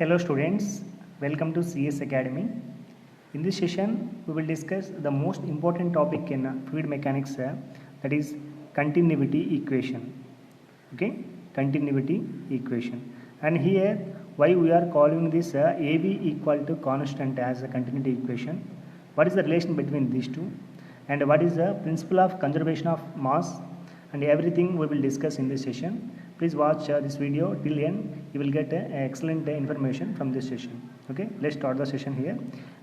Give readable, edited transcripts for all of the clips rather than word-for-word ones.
Hello students, welcome to CS Academy. In this session, we will discuss the most important topic in fluid mechanics, that is continuity equation. Okay, continuity equation. And here, why we are calling this AB equal to constant as a continuity equation? What is the relation between these two? And what is the principle of conservation of mass? And everything we will discuss in this session. Please watch this video till end. You will get excellent information from this session. Okay, let's start the session here.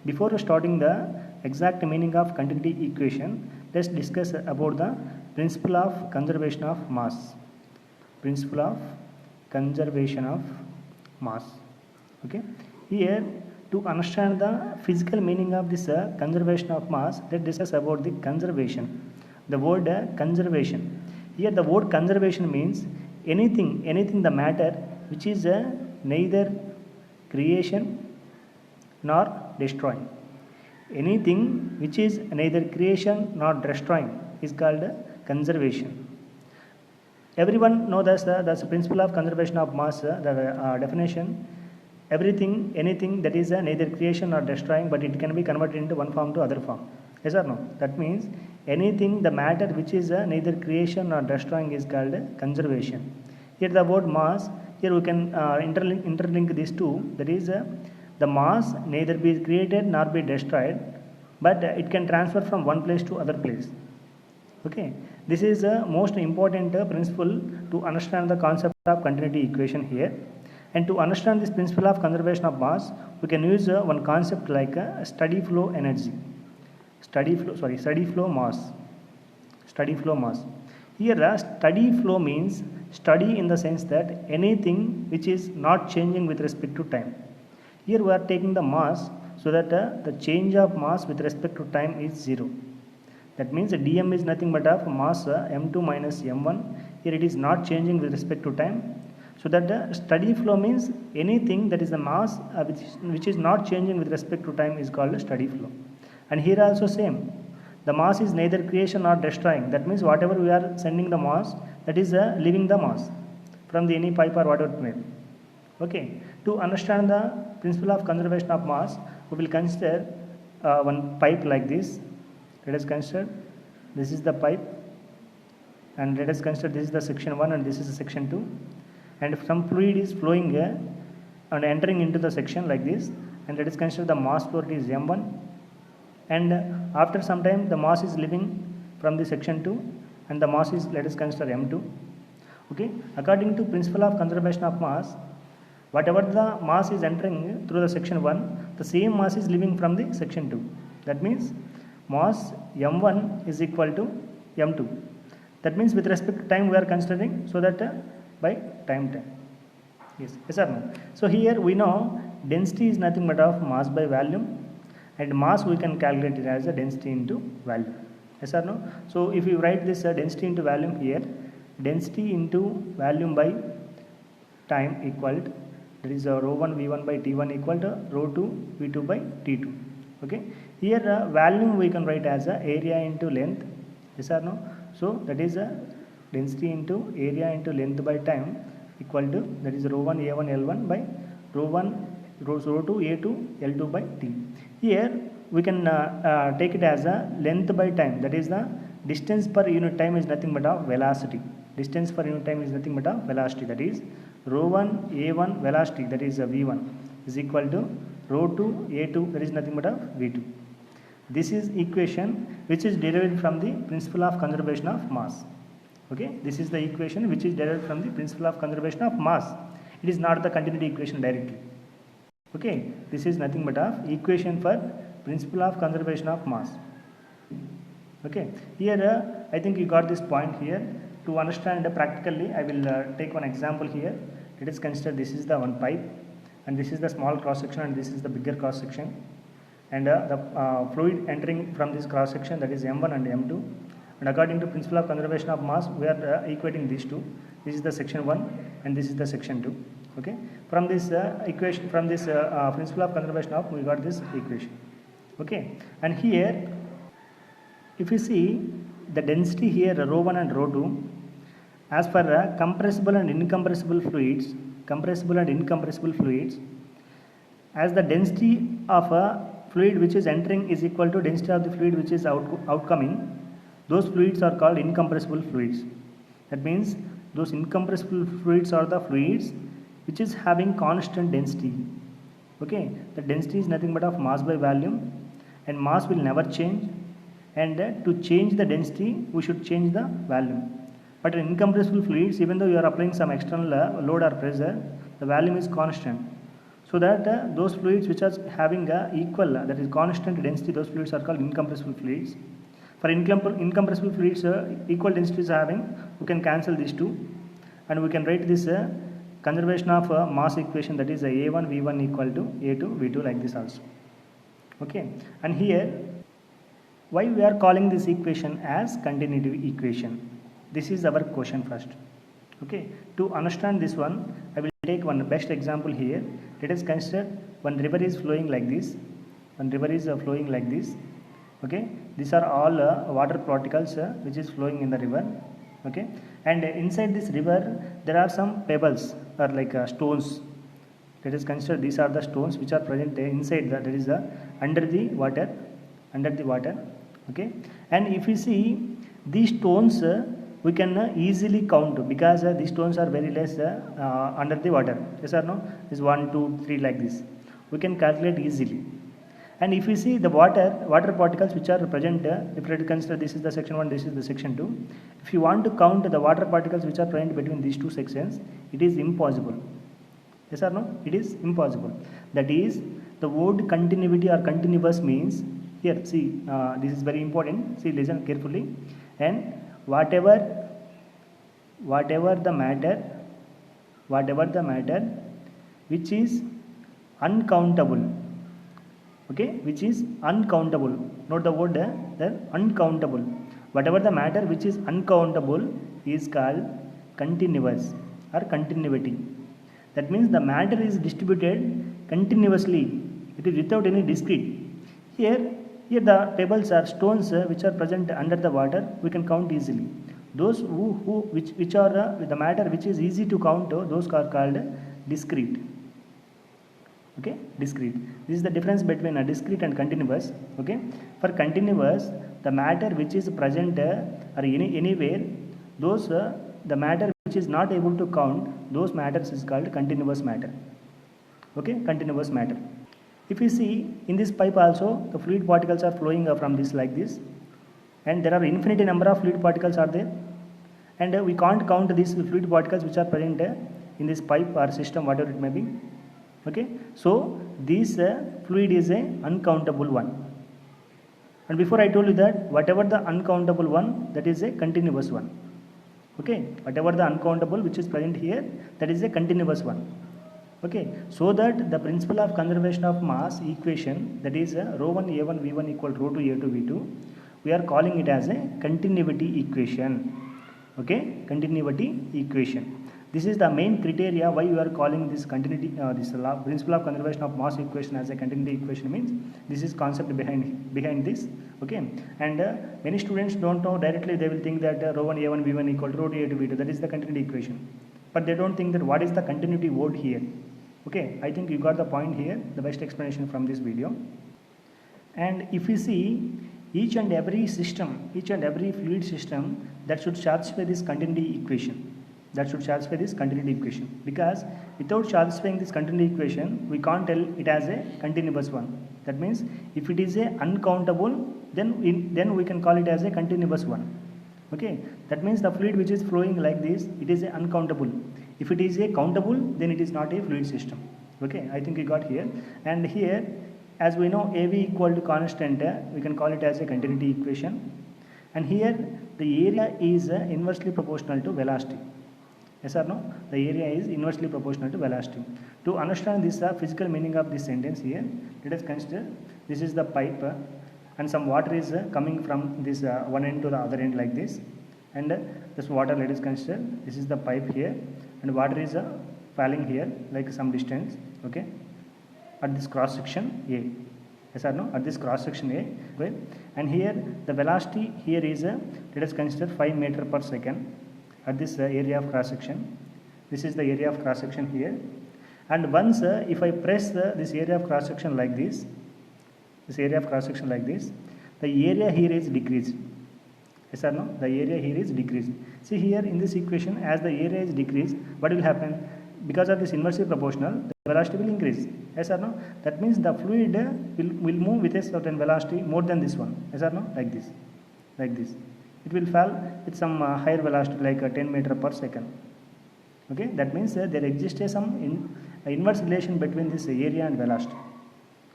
Before starting the exact meaning of continuity equation, let's discuss about the principle of conservation of mass. Principle of conservation of mass. Okay, here to understand the physical meaning of this conservation of mass, let's discuss about the conservation. The word conservation. Here the word conservation means anything the matter which is neither creation nor destroying. Anything which is neither creation nor destroying is called conservation. Everyone knows that's the principle of conservation of mass, the definition. Anything that is neither creation nor destroying, but it can be converted into one form to other form. Yes or no? That means anything, the matter which is neither creation nor destroying is called conservation. Here the word mass, here we can interlink these two. That is the mass neither be created nor be destroyed, but it can transfer from one place to other place. Okay, this is the most important principle to understand the concept of continuity equation here. And to understand this principle of conservation of mass, we can use one concept like steady flow energy. Steady flow mass. Here steady flow means steady in the sense that anything which is not changing with respect to time. Here we are taking the mass so that the change of mass with respect to time is 0. That means dm is nothing but of mass m2 minus m1. Here it is not changing with respect to time. So that the steady flow means anything that is the mass which is not changing with respect to time is called a steady flow. And here also same. The mass is neither creation nor destroying. That means whatever we are sending the mass, that is leaving the mass from the any pipe or whatever it may be. Okay. To understand the principle of conservation of mass, we will consider one pipe like this. Let us consider this is the pipe, and let us consider this is the section 1 and this is the section 2, and some fluid is flowing and entering into the section like this, and let us consider the mass flow is m1, and after some time the mass is leaving from the section 2 and the mass is, let us consider m2. Okay, according to principle of conservation of mass, whatever the mass is entering through the section 1, the same mass is leaving from the section 2. That means mass m1 is equal to m2. That means with respect to time we are considering, so that by time. Yes or no? So here we know density is nothing but of mass by volume, and mass we can calculate it as a density into volume. Yes or no? So if you write this density into volume here, density into volume by time equal to, that is rho 1 v1 by t1 equal to rho 2 v2 by t2. Okay, here volume we can write as area into length. Yes or no? So that is density into area into length by time equal to, that is rho 1 a1 l1 by rho 2 a2 l2 by t. Here we can take it as a length by time, that is the distance per unit time is nothing but of velocity. Distance per unit time is nothing but of velocity, that is rho 1 a1 velocity, that is v1 is equal to rho 2 a2, that is nothing but of v2. This is equation which is derived from the principle of conservation of mass. Okay, this is the equation which is derived from the principle of conservation of mass. It is not the continuity equation directly. Okay, this is nothing but of equation for principle of conservation of mass. Okay, here I think you got this point here. To understand practically, I will take one example here. Let us consider this is the one pipe, and this is the small cross section, and this is the bigger cross section, and the fluid entering from this cross section, that is m1 and m2. And according to principle of conservation of mass, we are equating these two. This is the section 1 and this is the section 2. Okay, from this equation, from this principle of conservation of, we got this equation. Okay, and here if you see the density here rho 1 and rho 2, as per compressible and incompressible fluids, as the density of a fluid which is entering is equal to density of the fluid which is outcoming, those fluids are called incompressible fluids. That means those incompressible fluids are the fluids which is having constant density. Okay, the density is nothing but of mass by volume, and mass will never change, and to change the density we should change the volume. But in incompressible fluids, even though you are applying some external load or pressure, the volume is constant. So that those fluids which are having equal, that is constant density, those fluids are called incompressible fluids. For incompressible fluids, equal density is having, we can cancel these two, and we can write this conservation of mass equation, that is A1 V1 equal to A2 V2, like this also. Okay, and here why we are calling this equation as continuity equation? This is our question first. Okay, to understand this one, I will take one best example here. Let us consider one river is flowing like this. One river is flowing like this. Okay, these are all water particles which is flowing in the river. Okay, and inside this river there are some pebbles or like stones. Let us consider these are the stones which are present inside that is under the water. Okay, and if you see these stones, we can easily count because these stones are very less under the water. Yes or no? This 1, 2, 3 like this. We can calculate easily. And if you see the water particles which are present, if you consider this is the section 1, this is the section 2. If you want to count the water particles which are present between these two sections, it is impossible. Yes or no? It is impossible. That is, the word continuity or continuous means, here see, this is very important. See, listen carefully. And whatever the matter which is uncountable, okay, which is uncountable, note the word the uncountable, whatever the matter which is uncountable is called continuous or continuity. That means the matter is distributed continuously, it is without any discrete. Here the pebbles are stones which are present under the water, we can count easily. Those which are the matter which is easy to count, those are called discrete. Okay, discrete. This is the difference between a discrete and continuous. Okay, for continuous, the matter which is present or anywhere, those the matter which is not able to count, those matters is called continuous matter. Okay, continuous matter. If you see in this pipe also, the fluid particles are flowing from this like this, and there are infinite number of fluid particles are there, and we can't count these fluid particles which are present in this pipe or system, whatever it may be. Okay, so this fluid is a uncountable one, and before I told you that whatever the uncountable one, that is a continuous one. Okay, whatever the uncountable which is present here, that is a continuous one. Okay, so that the principle of conservation of mass equation, that is rho 1 A1 V1 equal rho 2 A2 V2, we are calling it as a continuity equation. Okay, continuity equation. This is the main criteria why we are calling this continuity, this principle of conservation of mass equation as a continuity equation. Means this is concept behind this. Okay, and many students don't know directly. They will think that rho 1 A1 V1 equal rho 2 A2 V2. That is the continuity equation, but they don't think that what is the continuity word here. Okay, I think you got the point here, the best explanation from this video. And if you see each and every system, each and every fluid system, that should satisfy this continuity equation. That should satisfy this continuity equation, because without satisfying this continuity equation, we can't tell it as a continuous one. That means if it is a uncountable, then we can call it as a continuous one. Okay, that means the fluid which is flowing like this, it is a uncountable. If it is a countable, then it is not a fluid system. Okay, I think you got here. And here, as we know, AV equal to constant, we can call it as a continuity equation. And here the area is inversely proportional to velocity. Yes or no? The area is inversely proportional to velocity. To understand this physical meaning of this sentence here, let us consider this is the pipe and some water is coming from this one end to the other end like this, and this water, let us consider this is the pipe here, and water is falling here like some distance. Okay, at this cross section A. Yes or no? At this cross section A, right? And here the velocity here is let us consider 5 meter per second at this area of cross section. This is the area of cross section here, And once if I press this area of cross section like this, the area here is decreased. Yes or no? The area here is decreased. See here in this equation, as the area is decreased, what will happen? Because of this inversely proportional, the velocity will increase. Yes or no? That means the fluid will move with a certain velocity more than this one. Yes or no? Like this. It will fall with some higher velocity like 10 meter per second. Okay, that means there exists some inverse relation between this area and velocity.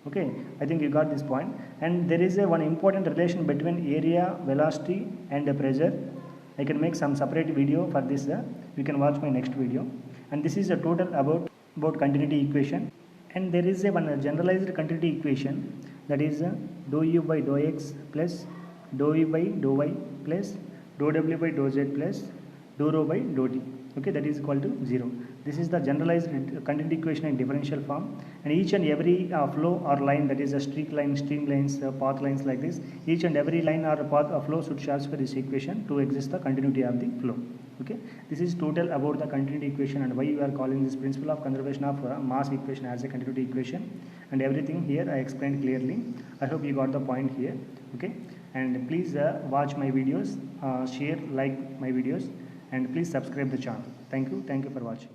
Okay, I think you got this point. And there is one important relation between area, velocity and pressure. I can make some separate video for this. You can watch my next video. And this is a total about continuity equation. And there is one generalized continuity equation, that is dou u by dou x plus dou v by dou y plus dou w by dou z plus dou rho by dou t. Okay, that is equal to 0. This is the generalized continuity equation in differential form, and each and every flow or line, that is a streak line, streamlines, path lines like this, each and every line or path of flow should satisfy this equation to exist the continuity of the flow. Okay, this is total about the continuity equation and why we are calling this principle of conservation of mass equation as a continuity equation, and everything here I explained clearly. I hope you got the point here. Okay, and please watch my videos, share, like my videos, and please subscribe the channel. Thank you for watching.